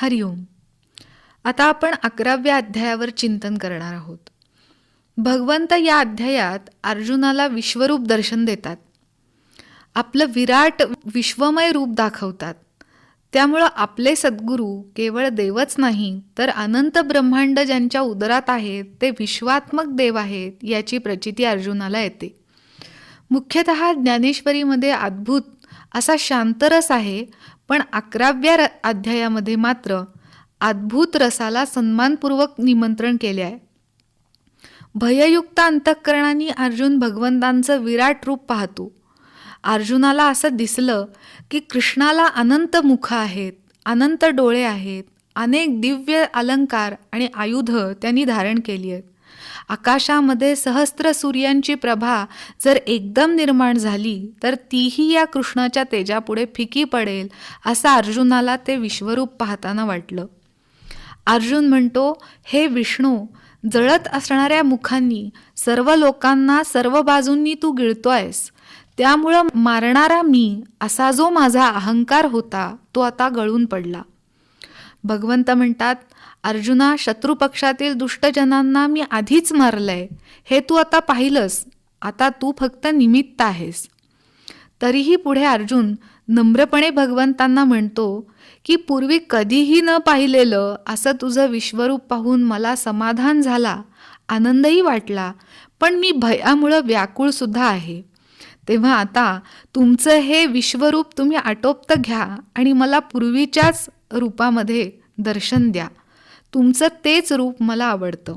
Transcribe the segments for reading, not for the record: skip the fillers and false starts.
हरिओम. आता आपण 11व्या अध्यायावर चिंतन करणार आहोत. भगवंत या अध्यायात अर्जुनाला विश्वरूप दर्शन देतात. आपलं विराट विश्वमय रूप दाखवतात. त्यामुळं आपले सद्गुरू केवळ देवच नाही तर अनंत ब्रह्मांड ज्यांच्या उदरात आहेत ते विश्वात्मक देव आहेत याची प्रचिती अर्जुनाला येते. मुख्यतः ज्ञानेश्वरीमध्ये अद्भुत असा शांतरस आहे, पण 11व्या अध्यायामध्ये मात्र अद्भुत रसाला सन्मानपूर्वक निमंत्रण केले आहे. भययुक्त अंतःकरणाने अर्जुन भगवंतांचं विराट रूप पाहतो. अर्जुनाला असं दिसलं की कृष्णाला अनंत मुख आहेत, अनंत डोळे आहेत, अनेक दिव्य अलंकार आणि आयुध त्यांनी धारण केली आहेत. आकाशामध्ये सहस्त्र सूर्यांची प्रभा जर एकदम निर्माण झाली तर तीही या कृष्णाच्या तेजापुढे फिकी पडेल असं अर्जुनाला ते विश्वरूप पाहताना वाटलं. अर्जुन म्हणतो, हे विष्णू, जळत असणाऱ्या मुखांनी सर्व लोकांना सर्व बाजूंनी तू गिळतोयस. त्यामुळं मारणारा मी असा जो माझा अहंकार होता तो आता गळून पडला. भगवंत म्हणतात, अर्जुना, शत्रुपक्षातील दुष्टजनांना मी आधीच मारलंय, हे तू आता पाहिलंस. आता तू फक्त निमित्त आहेस. तरीही पुढे अर्जुन नम्रपणे भगवंतांना म्हणतो की पूर्वी कधीही न पाहिलेलं असं तुझं विश्वरूप पाहून मला समाधान झाला, आनंदही वाटला, पण मी भयामुळं व्याकुळसुद्धा आहे. तेव्हा आता तुमचं हे विश्वरूप तुम्ही आटोपत घ्या आणि मला पूर्वीच्याच रूपामध्ये दर्शन द्या. तुमचं तेच रूप मला आवडतं.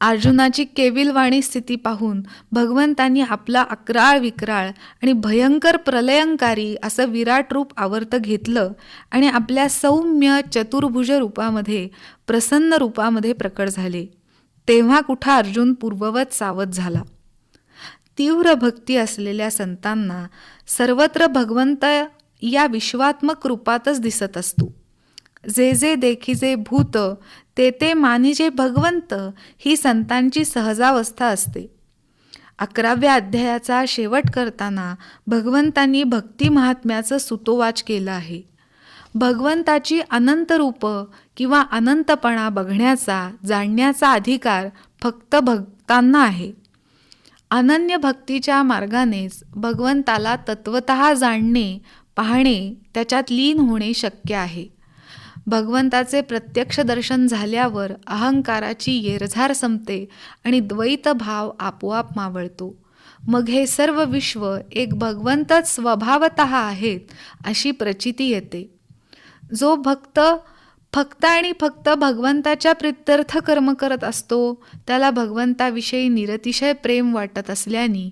अर्जुनाची केविलवाणी स्थिती पाहून भगवंतांनी आपला अक्राळ विक्राळ आणि भयंकर प्रलयंकारी असं विराट रूप आवर्त घेतलं आणि आपल्या सौम्य चतुर्भुज रूपामध्ये, प्रसन्न रूपामध्ये प्रकट झाले. तेव्हा कुठं अर्जुन पूर्ववत सावध झाला. तीव्र भक्ती असलेल्या संतांना सर्वत्र भगवंत या विश्वात्मक रूपातच दिसत असतो. जे जे देखिजे भूत ते ते मानिजे भगवंत ही संतांची सहजावस्था असते. 11व्या अध्यायाचा शेवट करताना भगवंतांनी भक्ती महात्म्याचं सुतोवाच केलं आहे. भगवंताची अनंत रूपं किंवा अनंतपणा बघण्याचा, जाणण्याचा अधिकार फक्त भक्तांना आहे. अनन्य भक्तीच्या मार्गानेच भगवंताला तत्वतः जाणणे, पाहणे, त्याच्यात लीन होणे शक्य आहे. भगवंताचे प्रत्यक्ष दर्शन झाल्यावर अहंकाराची येरझार संपते आणि द्वैत भाव आपोआप मावळतो. मग हे सर्व विश्व एक भगवंतच स्वभावतः आहेत अशी प्रचिती येते. जो भक्त फक्त आणि फक्त भगवंताच्या प्रित्यर्थ कर्म करत असतो त्याला भगवंताविषयी निरतिशय प्रेम वाटत असल्याने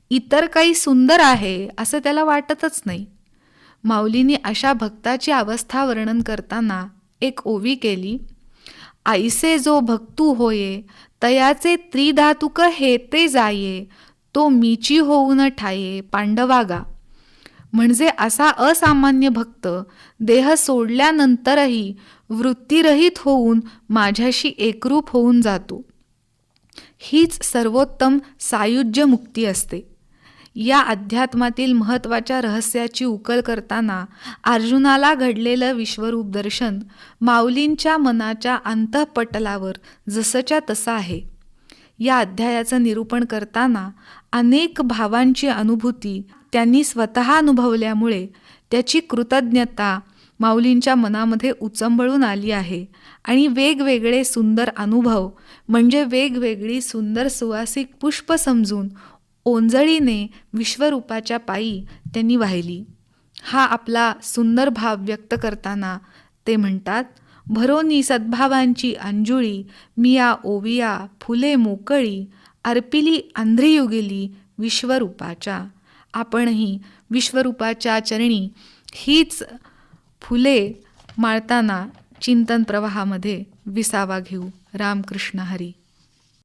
इतर काही सुंदर आहे असं त्याला वाटतच नाही. माऊलींनी अशा भक्ताची अवस्था वर्णन करताना एक ओवी केली. आईसे जो भक्तू होये तयाचे त्रिधातुक हेते जाये, तो मीची होऊन ठाये पांडवागा. म्हणजे असा असामान्य भक्त देह सोडल्यानंतरही वृत्तीरहित होऊन माझ्याशी एकरूप होऊन जातो. हीच सर्वोत्तम सायुज्य मुक्ती असते. या अध्यात्मातील महत्त्वाच्या रहस्याची उकल करताना अर्जुनाला घडलेलं विश्वरूप दर्शन माऊलींच्या मनाच्या अंतःपटलावर जसंच्या तसं आहे. या अध्यायाचं निरूपण करताना अनेक भावांची अनुभूती त्यांनी स्वतः अनुभवल्यामुळे त्याची कृतज्ञता माऊलींच्या मनामध्ये उचंबळून आली आहे आणि वेगवेगळे सुंदर अनुभव म्हणजे वेगवेगळी सुंदर सुवासिक पुष्प समजून ओंजळीने विश्वरूपाच्या पायी त्यांनी वाहिली. हा आपला सुंदर भाव व्यक्त करताना ते म्हणतात, भरोनी सद्भावांची अंजुळी मिया ओविया फुले मोकळी अर्पिली आंध्रियुगिली विश्वरूपाच्या. आपणही विश्वरूपाच्या चरणी हीच फुले माळताना चिंतन प्रवाहामध्ये विसावा घेऊ. रामकृष्ण हरी.